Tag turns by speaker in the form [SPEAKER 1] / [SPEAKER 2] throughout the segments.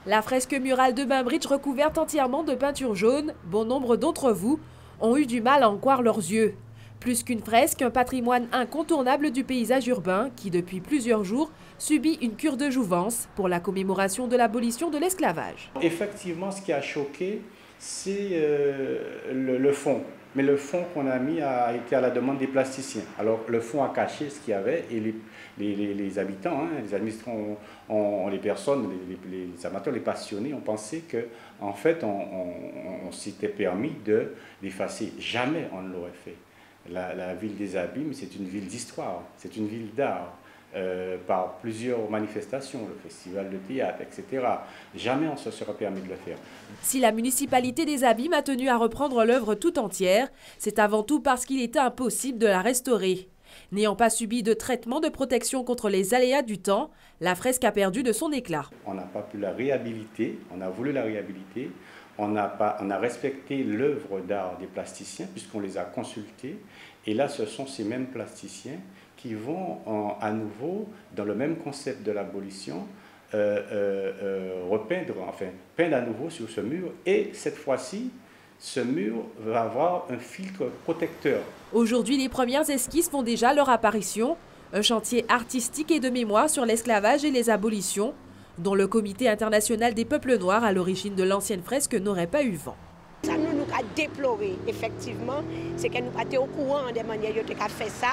[SPEAKER 1] La fresque murale de Bainbridge recouverte entièrement de peinture jaune, bon nombre d'entre vous ont eu du mal à en croire leurs yeux. Plus qu'une fresque, un patrimoine incontournable du paysage urbain qui, depuis plusieurs jours, subit une cure de jouvence pour la commémoration de l'abolition de l'esclavage.
[SPEAKER 2] Effectivement, ce qui a choqué, c'est le fond. Mais le fond qu'on a mis a été à la demande des plasticiens. Alors le fond a caché ce qu'il y avait et les habitants, les administrants, les personnes, les amateurs, les passionnés ont pensé qu'en fait on s'était permis d'effacer. Jamais on ne l'aurait fait. La ville des Abîmes, c'est une ville d'histoire, c'est une ville d'art. Par plusieurs manifestations, le festival de théâtre, etc. Jamais on se serait permis de le faire.
[SPEAKER 1] Si la municipalité des Abîmes a tenu à reprendre l'œuvre tout entière, c'est avant tout parce qu'il était impossible de la restaurer. N'ayant pas subi de traitement de protection contre les aléas du temps, la fresque a perdu de son éclat.
[SPEAKER 2] On n'a pas pu la réhabiliter, on a voulu la réhabiliter, on a respecté l'œuvre d'art des plasticiens puisqu'on les a consultés. Et là, ce sont ces mêmes plasticiens qui vont à nouveau, dans le même concept de l'abolition, peindre à nouveau sur ce mur. Et cette fois-ci, ce mur va avoir un filtre protecteur.
[SPEAKER 1] Aujourd'hui, les premières esquisses font déjà leur apparition. Un chantier artistique et de mémoire sur l'esclavage et les abolitions, dont le Comité international des peuples noirs à l'origine de l'ancienne fresque n'aurait pas eu vent.
[SPEAKER 3] Ça nous a déploré, effectivement, c'est que nous n'étions pas au courant des manières dont on a fait ça,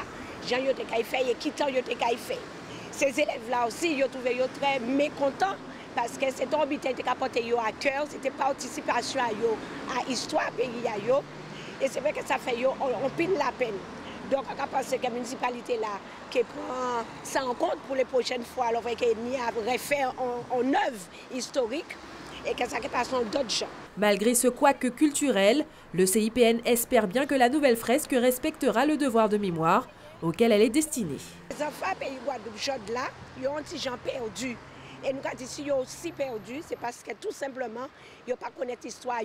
[SPEAKER 3] gens ont fait et qui temps ont fait. Ces élèves-là aussi, ils ont trouvé très mécontents parce que cette orbite qui a porté à cœur, c'était participation à l'histoire du pays. Et c'est vrai que ça fait on pine la peine. Donc, on a pensé que la municipalité là, qui prend ça en compte pour les prochaines fois, alors qu'il y a refaire en œuvre historique et que ça passe dans d'autres gens.
[SPEAKER 1] Malgré ce couac culturel, le CIPN espère bien que la nouvelle fresque respectera le devoir de mémoire auquel elle est destinée.
[SPEAKER 3] Les enfants pays Guadeloupe là, ils ont un petit gens perdu. Et nous avons dit si ils ont aussi perdu, c'est parce que tout simplement, ils n'ont pas connaître l'histoire,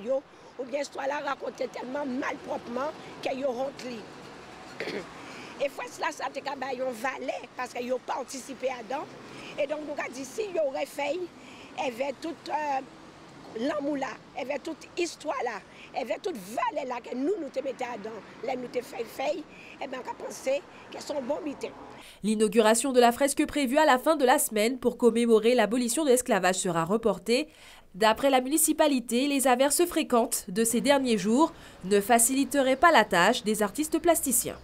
[SPEAKER 3] ou bien l'histoire là racontée tellement malproprement qu'ils ont honte. Et fois cela, ça a été un valet parce qu'ils ont participé à dedans. Et donc nous avons dit si ils auraient fait, avec toute l'amour là, avec toute histoire là, avec toute valeur là que nous te mettons dedans, là nous te fait, et bien on a pensé qu'elles sont bons mitins.
[SPEAKER 1] L'inauguration de la fresque prévue à la fin de la semaine pour commémorer l'abolition de l'esclavage sera reportée. D'après la municipalité, les averses fréquentes de ces derniers jours ne faciliteraient pas la tâche des artistes plasticiens.